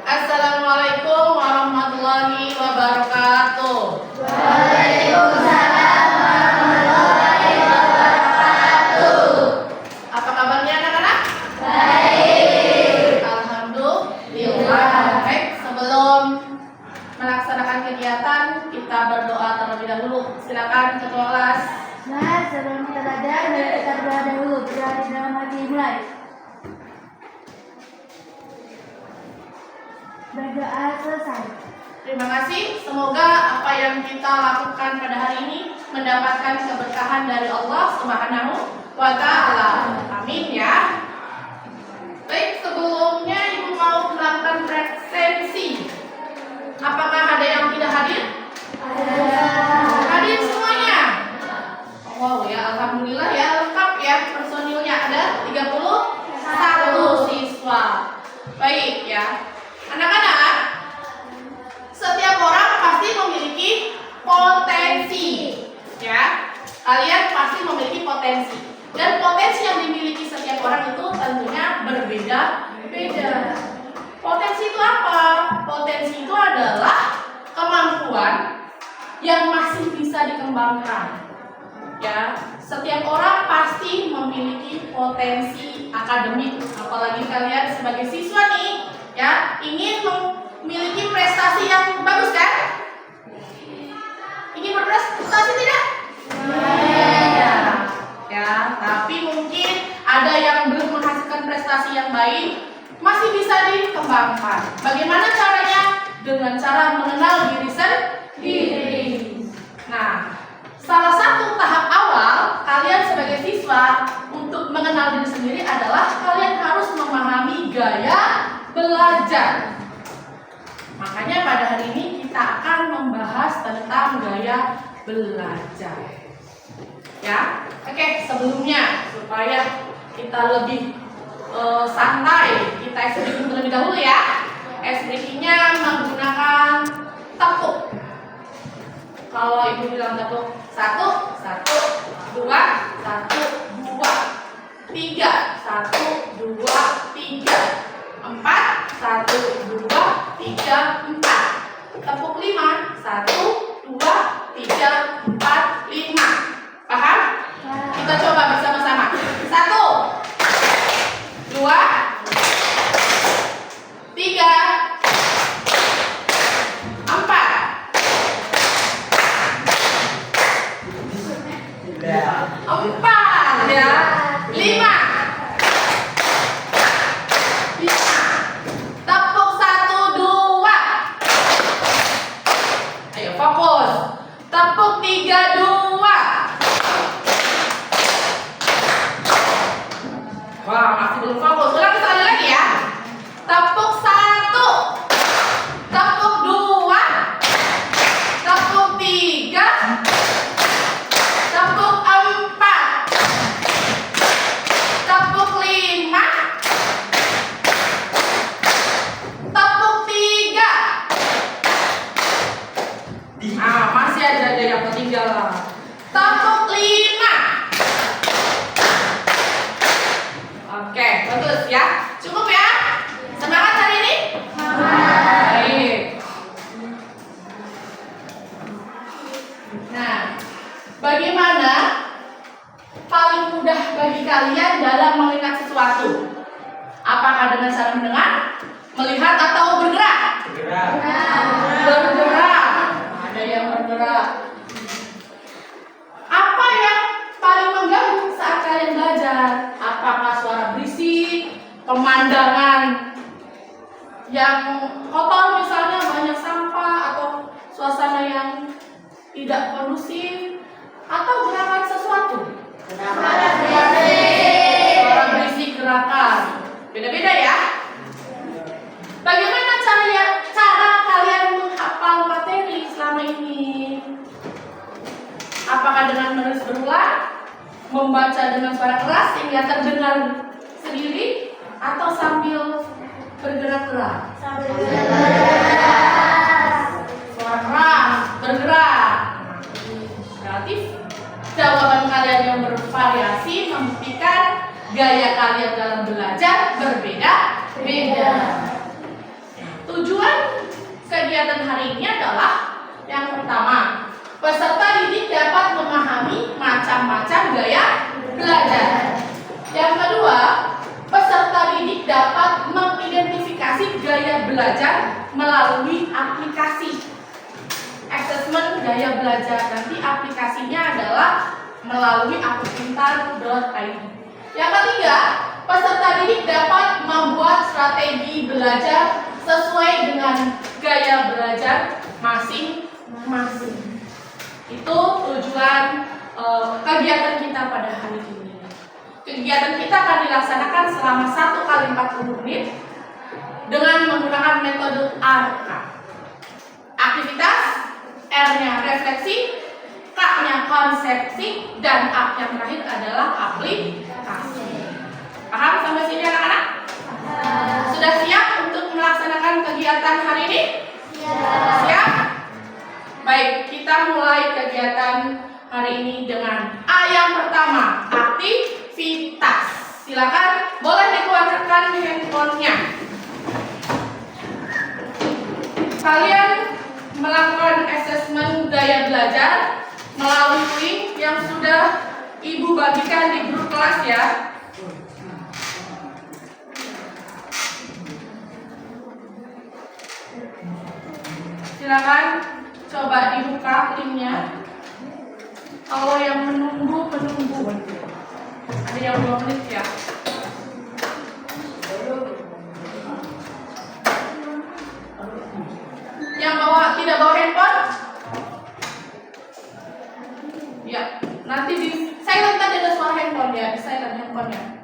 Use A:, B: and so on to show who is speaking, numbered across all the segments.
A: Assalamualaikum warahmatullahi wabarakatuh.
B: Waalaikumsalam warahmatullahi wabarakatuh.
A: Apa kabarnya anak-anak?
B: Baik.
A: Alhamdulillah. Baik, sebelum melaksanakan kegiatan kita berdoa terlebih dahulu. Silakan ketua kelas.
B: Nah, sebelum kita belajar, mari kita berdoa dahulu. Berdoa di dalam hati, mulai. Berdoa selesai.
A: Terima kasih. Semoga apa yang kita lakukan pada hari ini mendapatkan keberkahan dari Allah Subhanahu wa Ta'ala. Amin ya. Baik, sebelumnya Ibu mau melakukan presensi. Apakah ada yang tidak hadir? Hadir semuanya. Wow ya, alhamdulillah ya, lengkap ya personilnya, ada 31 siswa. Baik ya. Anak-anak, setiap orang pasti memiliki potensi. Ya. Kalian pasti memiliki potensi. Dan potensi yang dimiliki setiap orang itu tentunya berbeda-beda. Potensi itu apa? Potensi itu adalah kemampuan yang masih bisa dikembangkan. Ya, setiap orang pasti memiliki potensi akademik. Apalagi kalian sebagai siswa nih, ya, ingin memiliki prestasi yang bagus kan? Ingin berprestasi tidak? Ya, tapi mungkin ada yang belum menghasilkan prestasi yang baik, masih bisa dikembangkan. Bagaimana caranya? Dengan cara mengenal diri sendiri. Nah, salah satu tahap awal kalian sebagai siswa untuk mengenal diri sendiri adalah kalian harus memahami gaya belajar. Makanya pada hari ini kita akan membahas tentang gaya belajar. Ya, oke, sebelumnya supaya kita lebih santai, kita explain terlebih dahulu ya. Explain-nya menggunakan tepuk. Kalau ibu bilang tepuk 1, 1, 2, 1, 2, 3, 1, 2, 3, 4, 1, 2, 3, 4. Tepuk 5, 1, 2, 3, 4, 5. Paham? Kita coba bersama-sama. 1, 2, 3, 4. 4 ya. 5. Tepuk 1, 2. Ayo fokus. Tepuk 3, 2. Wah, masih belum fokus. Ulang sekali lagi ya. Tepuk 1. Tepuk 2. Tepuk 3. Tepuk 4. Tepuk 5. Tepuk 3. Masih ada yang ketinggalan. Tepuk 5. Oke, bagus ya. Cukup ya? Semangat hari ini? Baik. Nah, bagaimana paling mudah bagi kalian dalam mengingat sesuatu? Apakah dengan cara mendengar, melihat, atau bergerak? Bergerak. Ada yang bergerak. Apa yang paling mengganggu saat kalian belajar? Apakah suara berisik, pemandangan yang kotor misalnya, banyak sampah, atau suasana yang tidak kondusif, atau gerakan sesuatu? Suara berisik, gerakan. Beda-beda ya. Bagaimana cara kalian menghafal materi selama ini? Apakah dengan menulis berulang, membaca dengan suara keras sehingga terdengar sendiri, atau sambil bergerak-gerak? Suara keras, bergerak. Berarti jawaban kalian yang bervariasi membuktikan gaya kalian dalam belajar berbeda-beda. kegiatan hari ini adalah yang pertama, peserta didik dapat memahami macam-macam gaya belajar. Yang kedua, peserta didik dapat mengidentifikasi gaya belajar melalui aplikasi. Asesmen gaya belajar, nanti aplikasinya adalah melalui akupintar.id. Yang ketiga, peserta didik dapat membuat strategi belajar sesuai dengan gaya belajar masing-masing. Itu tujuan kegiatan kita pada hari ini. Kegiatan kita akan dilaksanakan selama 1 kali 40 menit dengan menggunakan metode ARK. Aktivitas, R-nya refleksi, K-nya konsepsi, dan A yang terakhir adalah aplikasi. Paham sampai sini anak-anak? Sudah siap untuk melaksanakan kegiatan hari ini? Siap? Baik, kita mulai kegiatan hari ini dengan A yang pertama, aktivitas. Silakan, boleh dikeluarkan handphonenya. Kalian melakukan asesmen gaya belajar melalui link yang sudah Ibu bagikan di grup kelas ya. Silakan coba dibuka linknya. Kalau yang menunggu. Ada yang 2 menit ya. Yang tidak bawa handphone? Ya, nanti di silent tadi ada suara handphone ya, di silent handphonenya.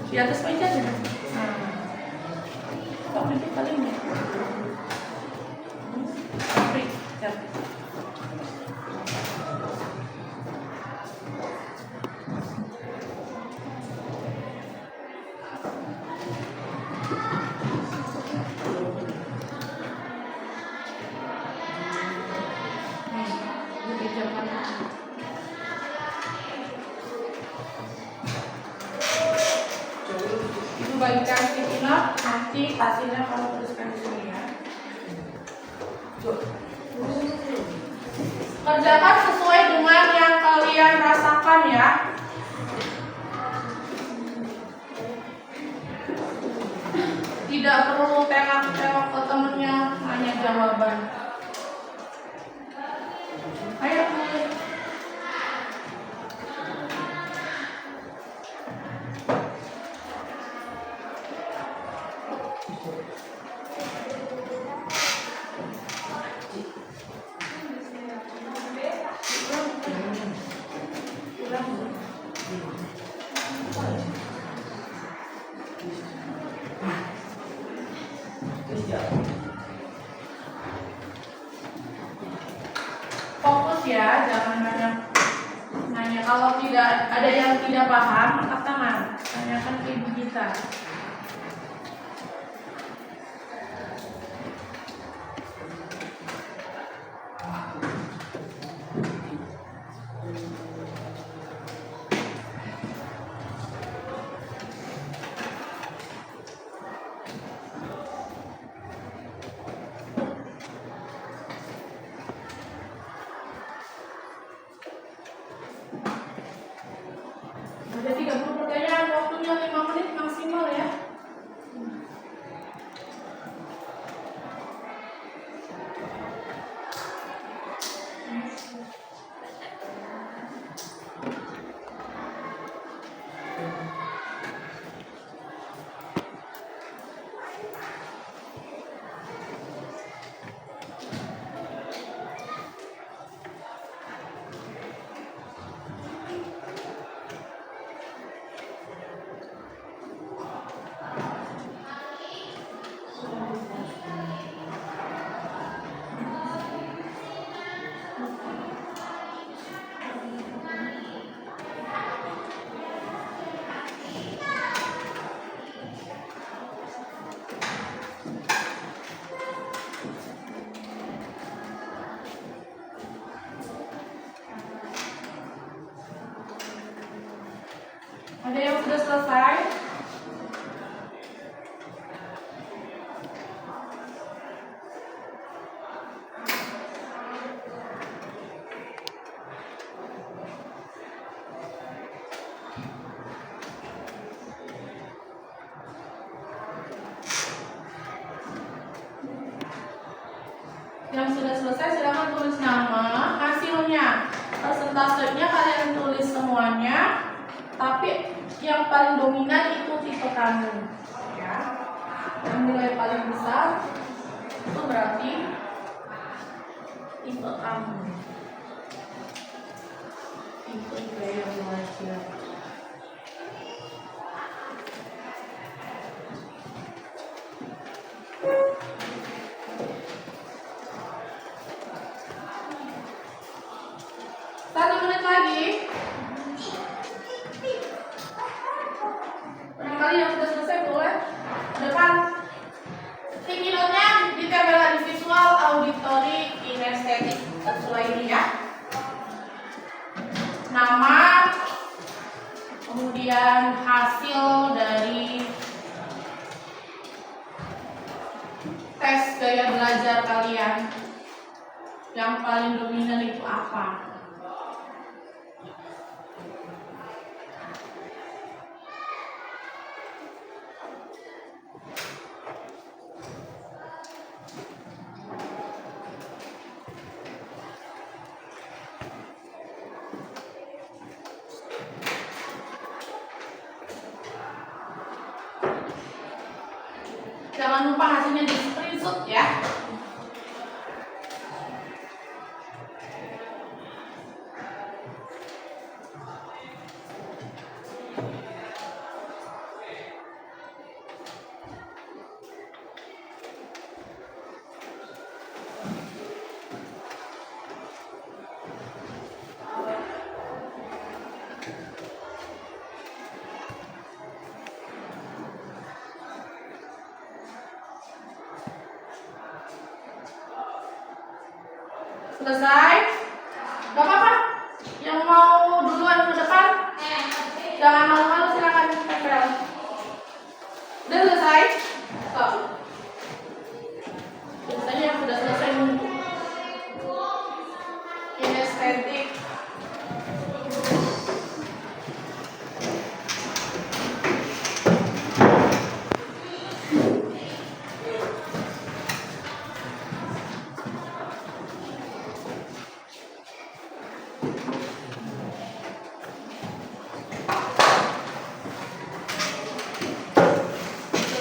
A: Di atas meja aja. Kok itu paling ya? Bagikan stick-note, nanti hasilnya kalau tuliskan di sini ya. Kerjakan sesuai dengan yang kalian rasakan ya. Tidak perlu tengok-tengok ke temennya, hanya jawaban. Ayo. Fokus ya, jangan nanya. Kalau tidak ada yang tidak paham, angkat tangan, tanyakan ke ibu kita. Ada 30 pertanyaan, waktunya 5 menit maksimal ya. Ada yang sudah selesai? Yang sudah selesai silakan tulis nama, hasilnya, persentasenya kalian tulis semuanya, tapi yang paling dominan itu tipe kamu, ya. Yang nilai paling besar itu berarti tipe kamu, tipe gaya belajar. Satu menit lagi. Barangkali yang sudah selesai boleh depan. Tinggi notnya ditempel di visual, auditory, kinestetik sesuai ini ya. Nama, kemudian hasil dari tes gaya belajar kalian. Yang paling dominan itu apa? Jangan lupa hasilnya di screenshot ya. Selesai? Gak apa-apa? Yang mau duluan ke depan? Jangan malu-malu, silakan tempel. Udah selesai? Stop. Biasanya yang sudah selesai nunggu. Kinestetik.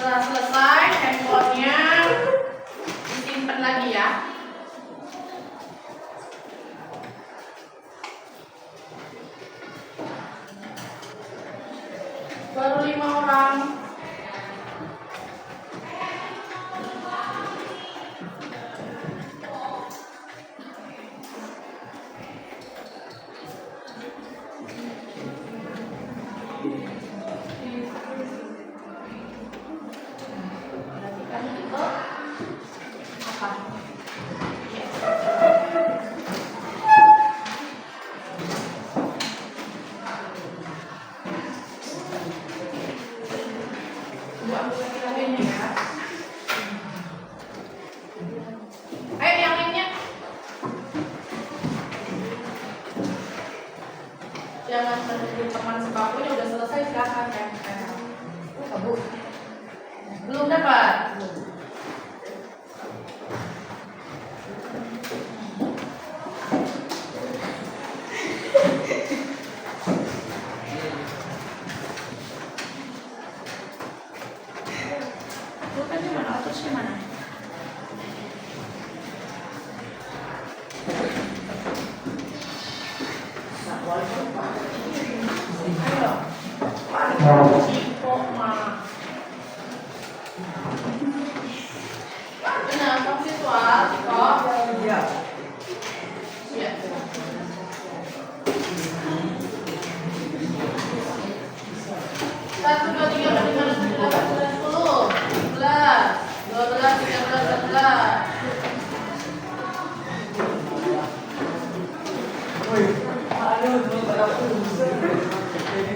A: Setelah selesai, handphonenya disimpan lagi ya. Baru 5 orang. Berarti kamu tipe apa? Coba ambil lagi ini ya. Ayo yang lainnya. Jangan menunggu teman sebakunya udah selesai, silakan ya. Belum dapat. Pulpennya mana? Atusnya mana? Ayo. Ciko mah. Benar, kamu visual, Ciko. Iya. Iya. Satu, dua, tiga, empat, lima, enam, tujuh, delapan, sembilan, 10, 11, 12, 13, 14.
C: Aduh, belum pada
A: Ayo,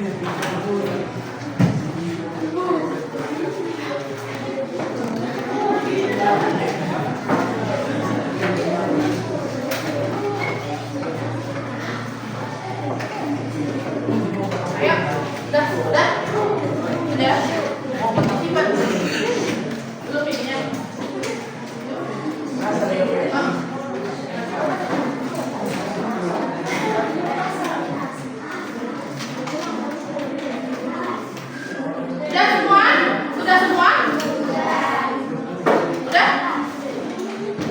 A: udah. Simpan. Belum ininya. Sudah semua? Sudah semua? Udah?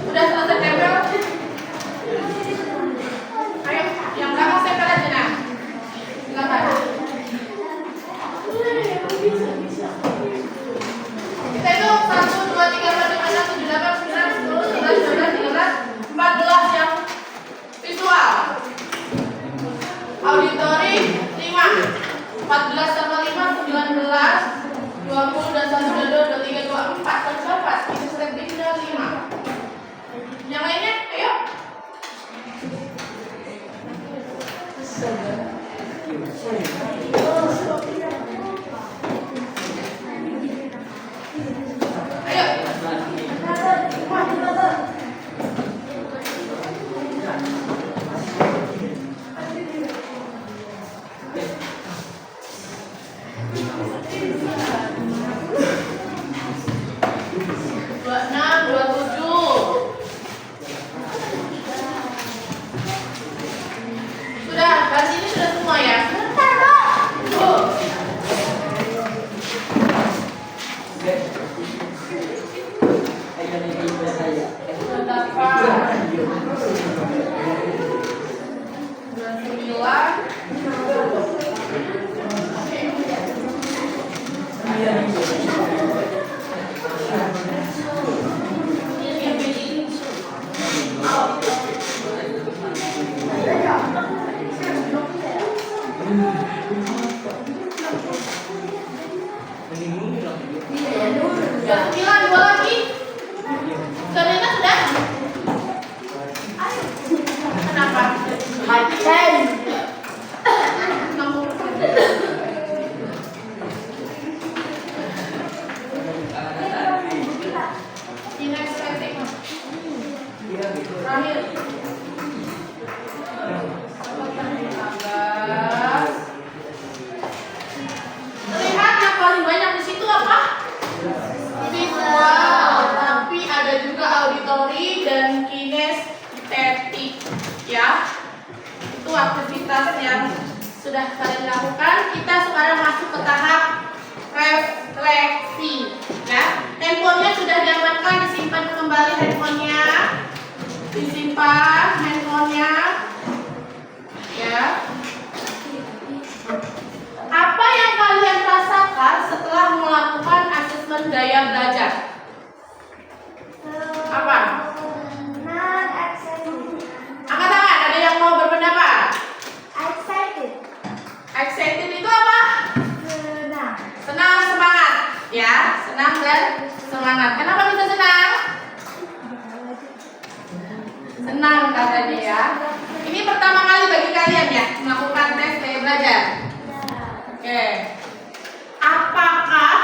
A: Udah selesai tempel? Ayo, yang belakang tempel aja nah. Silakan. Kita itu 1, 2, 3, 4, 5, 6, 7, 8, 9, 10, 11, 12, 13, 14 yang visual. Auditori 5, 14 tambah 5, 19, 20 dan 1, 22, 23, 24, tercapai. Itu sudah tinggal 5. Yang lainnya, ayo. Sudah, garis ini sudah semua ya? Sembilan, dua lagi. Karena sudah. Kenapa? Terakhir. Terlihat yang paling banyak di situ apa? Visual, tapi ada juga auditori dan kinestetik, ya. Itu aktivitas yang sudah kalian lakukan. Kita sekarang masuk ke tahap refleksi, ya. Handphonenya sudah diamankan, disimpan kembali handphonenya, disimpan handphonenya, ya. Apa yang kalian rasakan setelah melakukan asesmen gaya belajar? Apa? Angkat tangan, ada yang mau berpendapat? Excited itu apa? Senang, semangat, ya. Senang dan semangat. Kenapa bisa senang? Senang kata dia. Ini pertama kali bagi kalian ya melakukan tes gaya belajar. Oke. Apakah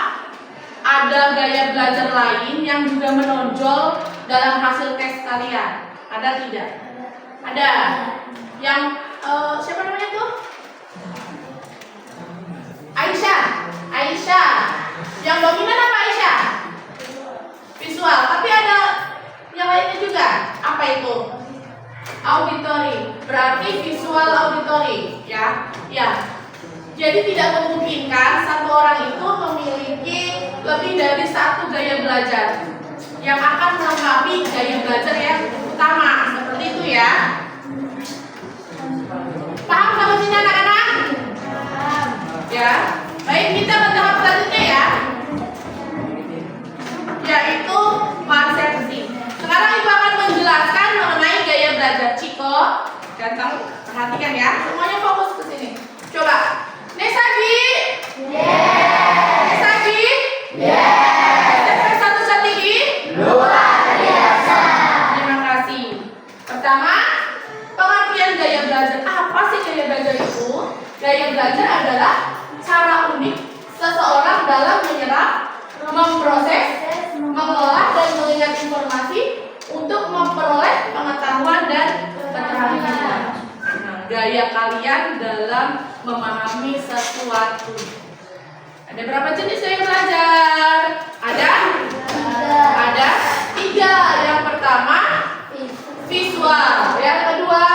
A: ada gaya belajar lain yang juga menonjol dalam hasil tes kalian? Ada tidak? Ada. Yang siapa namanya tuh? Aisyah. Yang dominan apa Aisyah? Visual. Tapi ada yang lainnya juga. Apa itu? Auditori. Berarti visual auditori, ya. Ya. Jadi tidak memungkinkan satu orang itu memiliki lebih dari satu gaya belajar yang akan melengkapi gaya belajar yang utama. Seperti itu ya. Paham sampai sini anak-anak? Ya. Baik, kita ke tahap selanjutnya ya. Yaitu konsepsi. Sekarang Ibu akan menjelaskan mengenai gaya belajar. Ciko, ganteng, perhatikan ya. Semuanya fokus ke sini. Coba. Nesagi? Yes. Nesagi? Yes. Satu strategi? Luar biasa. Terima kasih. Pertama, pengertian gaya belajar. Apa sih gaya belajar itu? Gaya belajar adalah cara unik seseorang dalam menyerap, memproses, mengolah dan mengingat informasi untuk memperoleh pengetahuan dan keterampilan. Nah, gaya kalian dalam memahami sesuatu. Ada berapa jenis gaya belajar? Ada 3. Yang pertama visual, yang kedua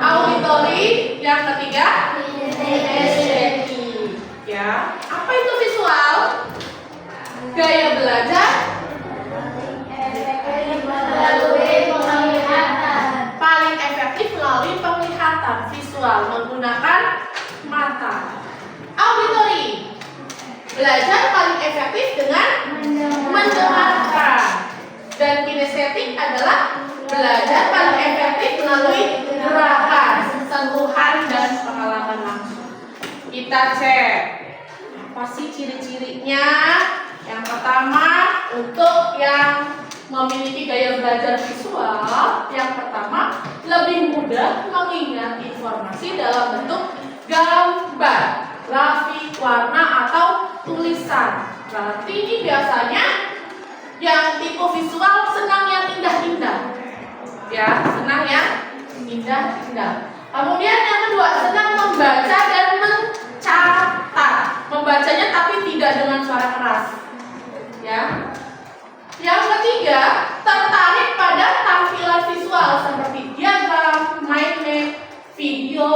A: auditory, yang ketiga kinestetik. Ya, apa itu visual? Gaya belajar paling efektif melalui penglihatan visual menggunakan mata. Auditory, belajar paling efektif dengan mendengarkan. Dan kinestetik adalah belajar paling efektif melalui gerakan, sentuhan dan pengalaman langsung. Kita cek apa sih ciri-cirinya. Yang pertama, untuk yang memiliki gaya belajar visual, yang pertama lebih mudah mengingat informasi dalam bentuk gambar, grafik, warna atau tulisan. Berarti ini biasanya yang tipe visual senang yang indah-indah. Ya, senang yang indah-indah. Kemudian yang kedua, senang membaca dan mencatat. Membacanya tapi tidak dengan suara keras. Ya. Yang ketiga, tertarik pada tampilan visual seperti diagram, mind map, video,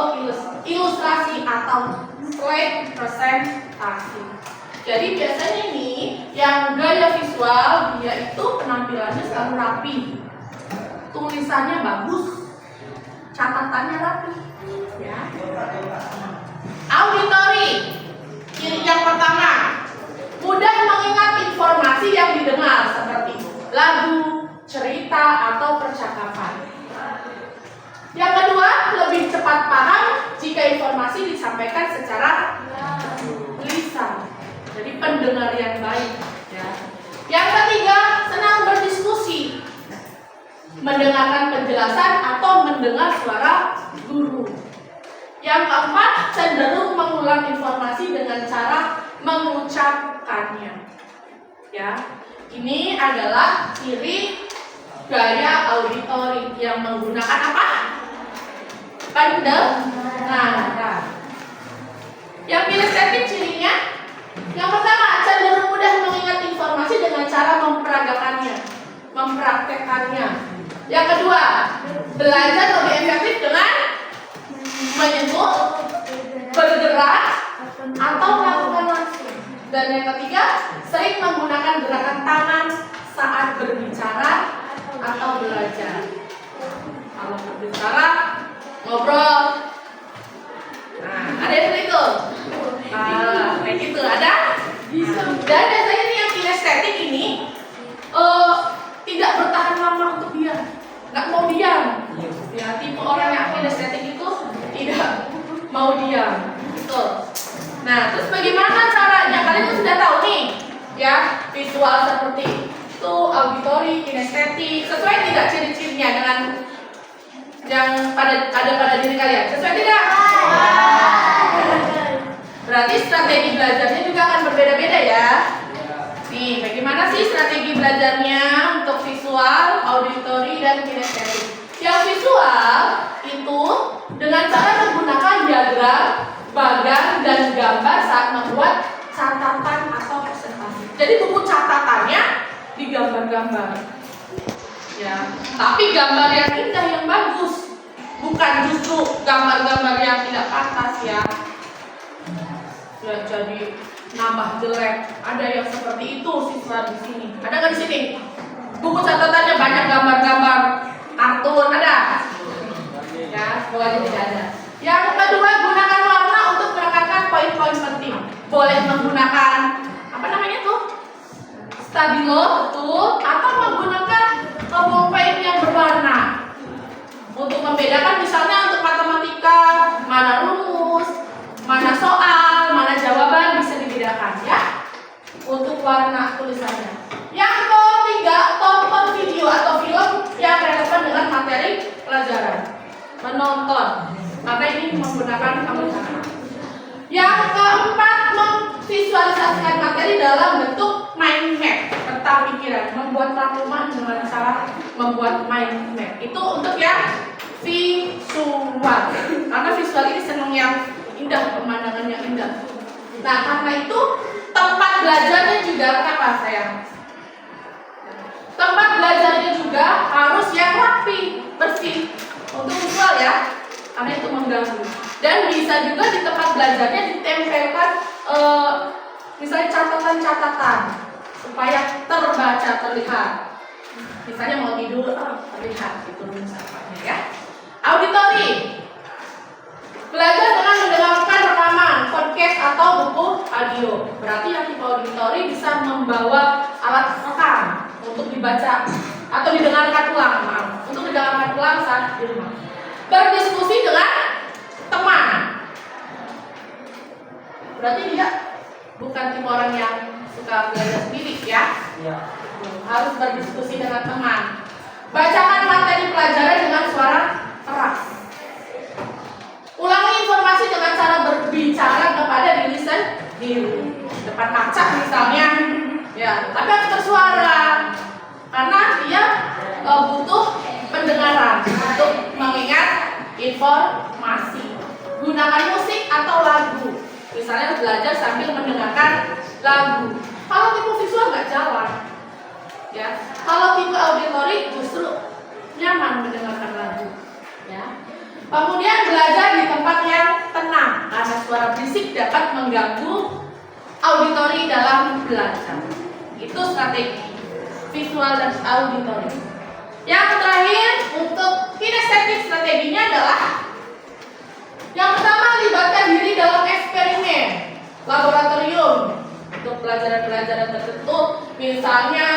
A: ilustrasi atau slide presentasi. Jadi biasanya ini yang gaya visual dia itu penampilannya selalu rapi, tulisannya bagus, catatannya rapi. Ya. Auditory, ciri yang pertama, mudah mengingat informasi yang didengar seperti lagu, cerita, atau percakapan. Yang kedua, lebih cepat paham jika informasi disampaikan secara lisan. Jadi pendengar yang baik. Ya. Yang ketiga, senang berdiskusi, mendengarkan penjelasan atau mendengar suara guru. Yang keempat, cenderung mengulang informasi dengan cara mengucapkannya. Ya, ini adalah ciri gaya auditory yang menggunakan apa? Pendengaran. Yang kinestetik cirinya, yang pertama, cenderung mudah mengingat informasi dengan cara memperagakannya, mempraktekkannya. Yang kedua, belajar lebih efektif dengan menyentuh, bergerak, atau melakukan langsung. Dan yang ketiga, sering menggunakan gerakan tangan saat berbicara atau belajar. Kalau berbicara, ngobrol. Nah, ada yang seperti itu. Kayak gitu, ada? Dan biasanya ini yang kinestetik ini tidak bertahan lama untuk diam, nggak mau diam. Ya, tipe orang yang kinestetik itu tidak mau diam. Gitu. Nah, terus bagaimana caranya? Kalian tuh sudah tahu nih, ya, visual seperti itu, auditory, kinestetik. Sesuai tidak ciri-cirinya dengan yang ada pada diri kalian? Sesuai tidak? Berarti strategi belajarnya juga akan berbeda-beda ya. Nih, bagaimana sih strategi belajarnya untuk visual, auditory, dan kinestetik? Yang visual itu dengan cara menggunakan diagram, bagan, dan gambar saat membuat catatan atau presentasi. Jadi buku catatannya digambar-gambar. Ya, tapi gambar yang indah, yang bagus, bukan justru gambar-gambar yang tidak pantas ya. Ya, jadi nambah jelek. Ada yang seperti itu siswa di sini. Ada nggak di sini? Buku catatannya banyak gambar-gambar kartun, ada? Ya, semoga aja tidak ada. Yang kedua, gunakan warna untuk menekankan poin-poin penting. Boleh menggunakan apa namanya tuh? Stabilo, betul, atau menggunakan pulpen yang berwarna. Untuk membedakan misalnya untuk matematika, mana rumus, mana soal, mana jawaban bisa dibedakan ya. Untuk warna tulisannya. Yang ketiga, tonton video atau film yang relevan dengan materi pelajaran. Menonton. karena ini menggunakan kamera. Yang keempat, memvisualisasikan materi dalam bentuk mind map, peta pikiran, membuat rangkuman dengan cara membuat mind map. Itu untuk yang visual, karena visual ini senang yang indah, pemandangan yang indah. Nah, karena itu tempat belajarnya juga apa sayang? Tempat belajarnya juga harus yang rapi, bersih untuk visual ya, karena itu mengganggu. Dan bisa juga di tempat belajarnya ditempelkan misalnya catatan-catatan supaya terbaca, terlihat. Misalnya mau tidur, terlihat itu misalnya ya. Auditori, belajar dengan mendengarkan rekaman, podcast atau buku audio. Berarti yang tipe auditori bisa membawa alat rekam untuk dibaca atau didengarkan ulang, untuk didengarkan ulang saat di rumah. Berdiskusi dengan teman. Berarti dia bukan tipe orang yang suka belajar sendiri ya.
C: Iya.
A: Harus berdiskusi dengan teman. Bacakan materi pelajaran dengan suara keras. Ulangi informasi dengan cara berbicara kepada diri sendiri. Depan kaca misalnya, ya, tapi harus bersuara. Karena dia butuh pendengaran untuk mengingat informasi. Gunakan musik atau lagu. Misalnya belajar sambil mendengarkan lagu. Kalau tipe visual nggak jalan, ya. Kalau tipe auditori justru nyaman mendengarkan lagu, ya. Kemudian belajar di tempat yang tenang karena suara berisik dapat mengganggu auditori dalam belajar. Itu strategi visual dan auditori. Yang terakhir untuk kinestetik, strateginya adalah yang pertama, libatkan diri dalam eksperimen laboratorium untuk pelajaran-pelajaran tertentu. Misalnya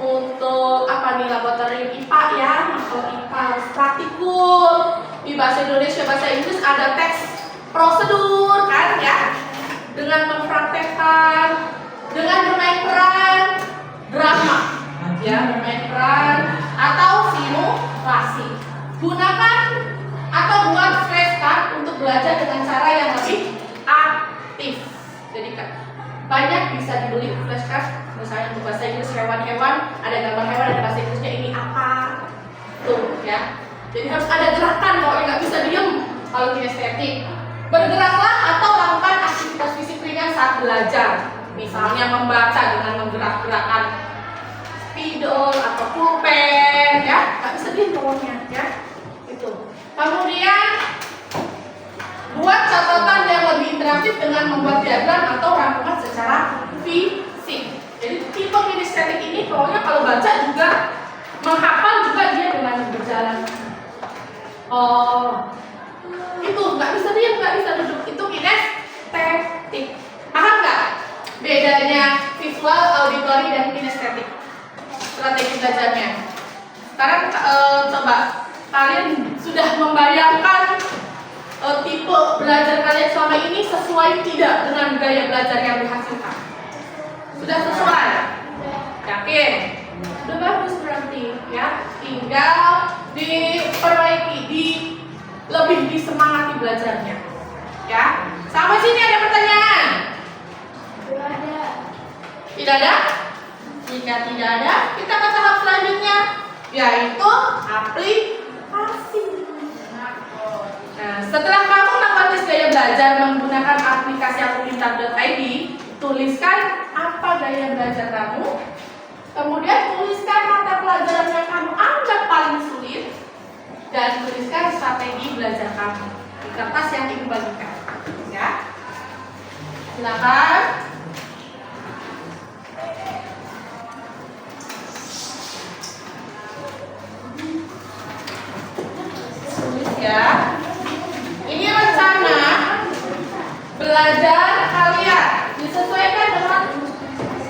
A: untuk apa nih, laboratorium IPA ya, kalau IPA harus praktikum. Di bahasa Indonesia, bahasa Inggris ada teks prosedur kan ya, dengan mempraktekkan, dengan bermain peran drama ya, bermain peran atau simulasi. Gunakan atau buat flashcard untuk belajar dengan cara yang lebih aktif. Jadi banyak bisa dibeli flashcard, misalnya untuk bahasa Inggris hewan-hewan, ada gambar hewan, ada bahasa Inggrisnya ini apa tuh ya. Jadi harus ada gerakan, kalau nggak bisa diem. Kalau kinestetik, bergeraklah atau lakukan aktivitas fisik ringan saat belajar. Misalnya membaca dengan menggerak-gerakkan spidol atau pulpen ya, nggak bisa diem pokoknya ya. Itu. Kemudian buat catatan yang lebih interaktif dengan membuat diagram atau rangkuman secara fisik. Jadi tipe kinestetik ini pokoknya kalau baca juga menghafal juga dia dengan berjalan. Oh, itu nggak bisa diam, nggak bisa duduk. Itu kinestetik. Paham nggak bedanya visual, auditori, dan kinestetik? Strategi belajarnya. Sekarang coba kalian sudah membayangkan tipe belajar kalian selama ini sesuai tidak dengan gaya belajar yang dihasilkan? Sudah sesuai? Yakin? Sudah bagus berarti ya. Tinggal diperbaiki, lebih disemangati belajarnya. Ya. Sampai sini ada pertanyaan?
B: Tidak ada.
A: Tidak ada? Jika tidak ada, kita ke tahap selanjutnya, yaitu aplikasi. Nah, setelah kamu melakukan tes gaya belajar menggunakan aplikasi akupintar.id, tuliskan apa gaya belajar kamu, kemudian tuliskan mata pelajaran yang kamu anggap paling sulit, dan tuliskan strategi belajar kamu di kertas yang ibu bagikan. Ya, silakan. Tulis ya. Ini rencana belajar kalian disesuaikan dengan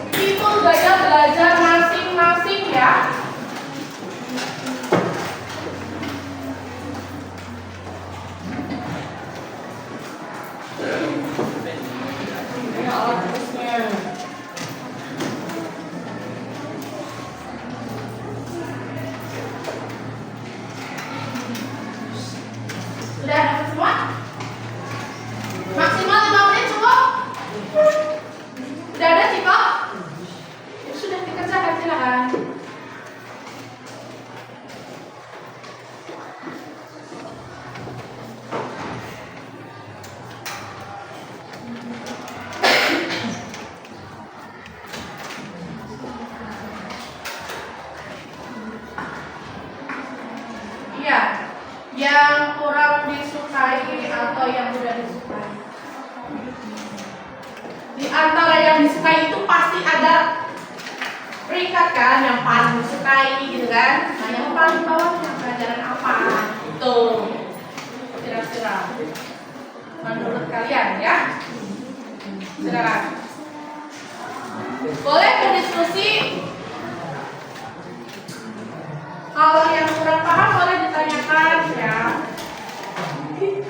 A: tipe gaya belajar masing-masing ya. Ya Allah. antara yang disukai itu pasti ada peringkat kan, yang paling disukai gitu kan. Nah yang paling bawahnya pelajaran apa? Tuh kira-kira menurut kalian ya. Silakan. Boleh berdiskusi. Kalau yang kurang paham boleh ditanyakan ya.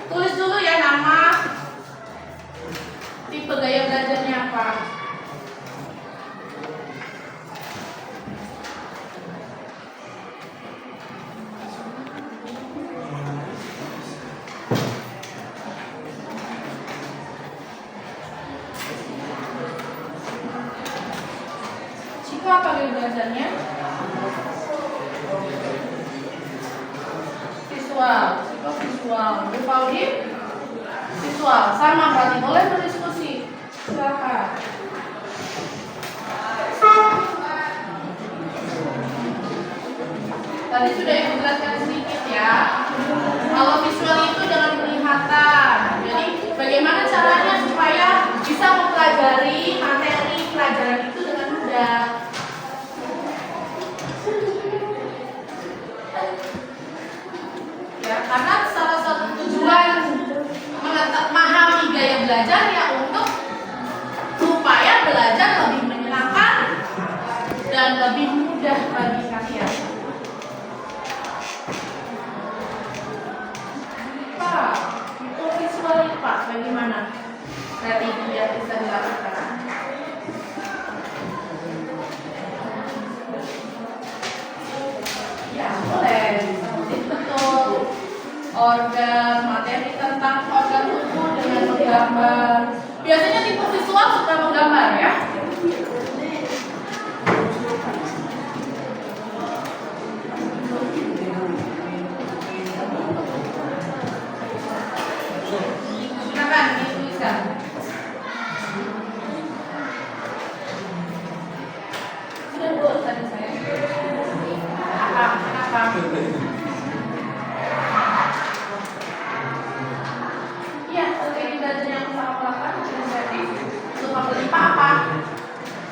A: Tulis dulu ya nama, tipe gaya belajarnya apa. Cika apa gaya belajarnya? Visual, Cika visual. Bu Pauli? Visual, sama berarti boleh berdiskusi. Silakan. Tadi sudah ibu jelaskan sedikit ya. Kalau visual itu dengan penglihatan. Jadi bagaimana caranya supaya bisa mempelajari materi pelajaran itu dengan mudah. Ya, karena salah satu tujuan memahami gaya belajar ya untuk supaya belajar lebih menyenangkan dan lebih mudah bagi kalian. Pak, itu visual itu Pak, bagaimana strategi yang bisa dilakukan? Ya, boleh. Betul. Organ, materi tentang organ tubuh dengan menggambar. Biasanya tipe visual suka menggambar ya. Silakan dituliskan. Sudah Bu tadi saya. Kenapa? Iya, strategi belajar yang sama lakukan untuk membeli apa?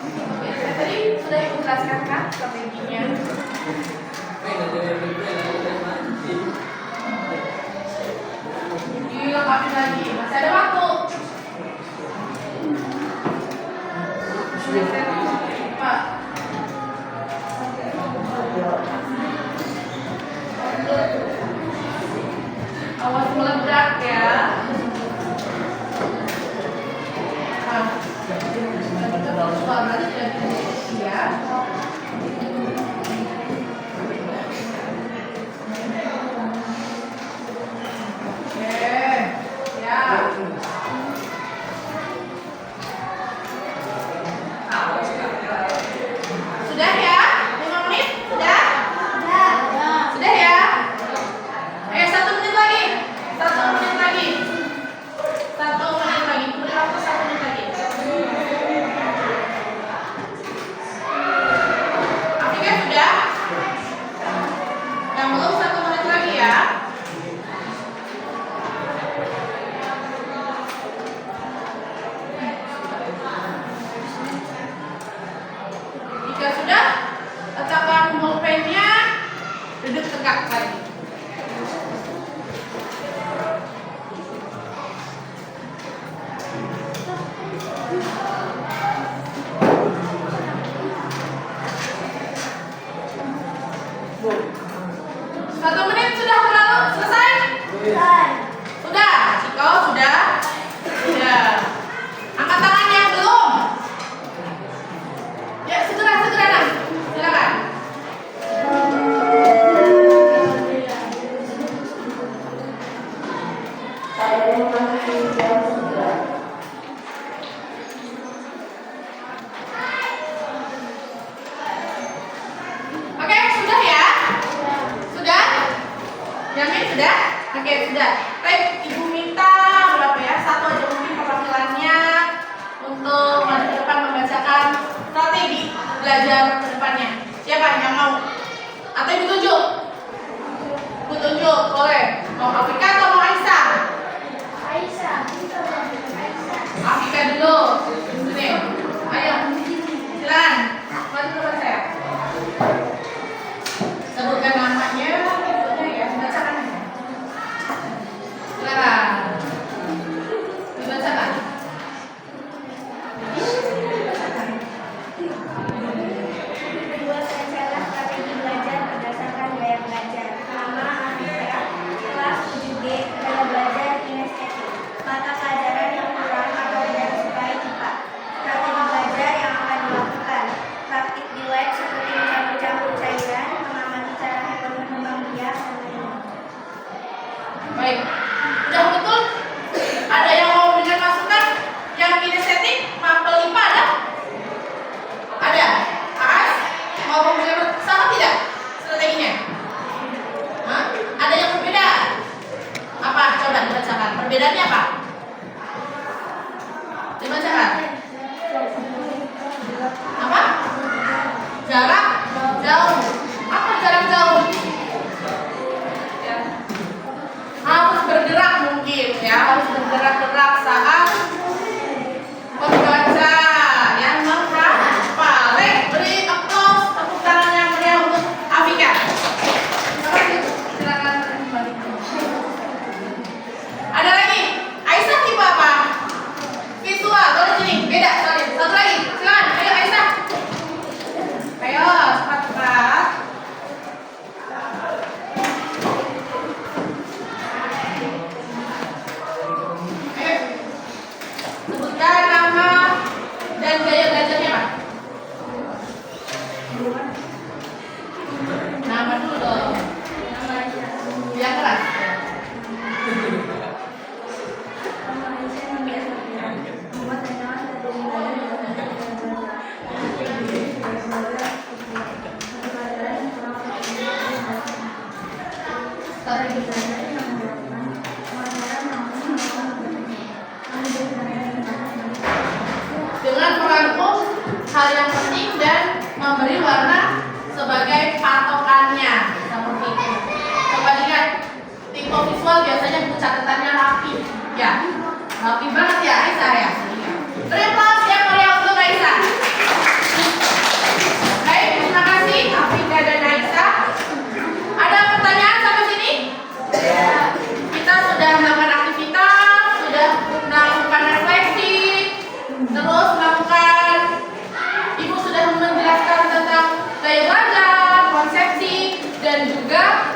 A: Oke, saya tadi sudah ibu jelaskan kan strateginya. Dilengkapi lagi, masih ada waktu. Pak. Awas meledak ya. Berarti tidak bisa ya. Oke, ya. Sudah ya? 5 menit? Sudah? Sudah ya? Ayo 1 menit lagi. 1 menit lagi. 1 menit lagi. Beri waktu 1 menit lagi. Afrika sudah? Yang belum 1 menit lagi ya. Jika sudah, letakkan pulpennya, duduk tegak lagi. Satu menit sudah berlalu, selesai? Sudah, Ciko sudah? Sudah. Angkat tangan yang belum. Ya, segera nah. Silakan. Oke, sudah ya? Sudah? Yamin sudah? Oke, sudah. Baik, Ibu minta berapa ya? 1 aja mungkin perwakilannya untuk maju ke depan membacakan strategi belajar ke depannya. Siapa yang mau? Atau Ibu tunjuk? Ibu tunjuk, boleh. Mau Afrika atau mau Aisyah? Afrika dulu. Sini. Silakan. Dibacakan.
B: Kedua adalah strategi belajar berdasarkan gaya belajar. Pertama, Afifah, kelas 7D, gaya belajar kinestetik. Mata pelajaran yang kurang atau tidak disukai IPA. Strategi belajar yang akan dilakukan. Praktik di lab seperti mencampur-campur cairan, mengamati cara hewan berkembang biak, dan lainnya.
A: Baik. Udah betul? Ada yang mau memberikan masukan? Yang kinestetik, mapel IPA ada? Ada? As? Mau memberikan sama tidak strateginya? Hah? Ada yang berbeda? Apa? Coba dibacakan. Perbedaannya apa? Dibacakan. Apa? Jarak jauh. Apa jarak jauh? Harus bergerak mungkin ya, harus bergerak-gerak saat membaca yang menghafal. Baik, beri applause, tepuk tangan yang meriah untuk Afika. Silakan kembali. Ada lagi? Aisyah tipe apa? Visual, terus sini, beda, sorry. Satu lagi, silakan. Ayo Aisyah. Ayo, cepat-cepat. Sebutkan nama dan gaya belajarnya, Pak. Nama dulu dong. Yang keras. Dengan merangkum hal yang penting dan memberi warna sebagai patokannya, seperti itu. Coba lihat, tipe visual biasanya buku catatannya rapi, ya, rapi banget ya Aisyah ya. Beri aplaus yang meriah untuk Aisyah. Baik, terima kasih Afika dan Aisyah. Ada pertanyaan sampai sini? Kita sudah melakukan aktivitas, sudah melakukan refleksi, terus melakukan, Ibu sudah menjelaskan tentang gaya belajar, konsepsi, dan juga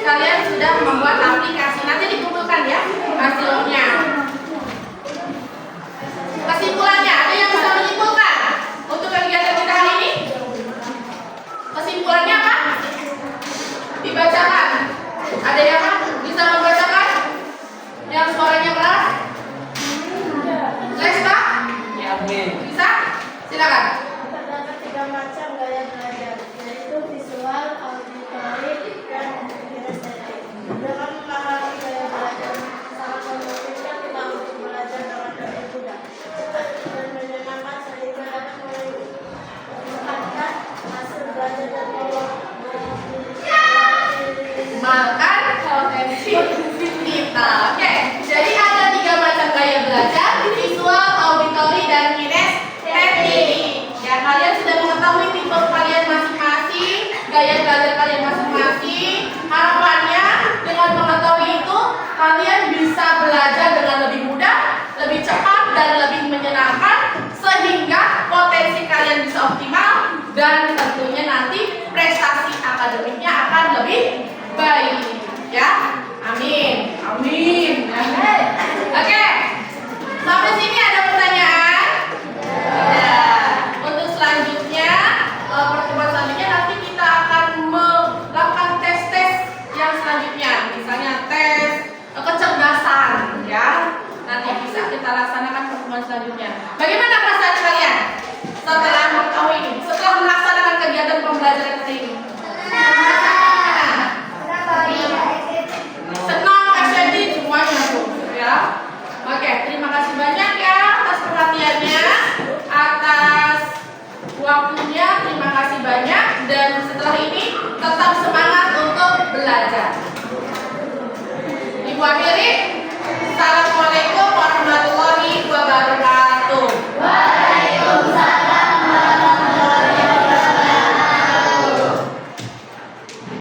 A: kalian sudah membuat aplikasi. Nanti dikumpulkan ya hasilnya. Kesimpulannya, ada yang bisa menyimpulkan untuk kegiatan kita hari ini? Kesimpulannya apa? Dibacakan. Ada yang bisa membacakan? Yang suaranya keras? Lesta? Bisa? Silakan.
B: Terdapat 3 macam gaya belajar, yaitu visual, auditory, dan kinestetik. Dengan memahami gaya belajar sangat memungkinkan kita untuk belajar dengan lebih mudah, cepat, dan menyenangkan sehingga dapat meningkatkan hasil belajar dan
A: Makan potensi kita. Oke, jadi ada 3 macam gaya belajar: visual, auditory, dan kinestetik. Ya, kalian sudah mengetahui tipe kalian masing-masing, gaya belajar kalian masing-masing. Harapannya dengan mengetahui itu, kalian bisa belajar dengan lebih mudah, lebih cepat, dan lebih menyenangkan, sehingga potensi kalian bisa optimal dan tentunya nanti prestasi akademiknya akan lebih baik. Ya, amin, amin. Oke, sampai sini ada pertanyaan? Tidak. Untuk selanjutnya, pertemuan selanjutnya nanti kita akan melakukan tes-tes yang selanjutnya, misalnya tes kecerdasan, ya. Nanti bisa kita laksanakan pertemuan selanjutnya.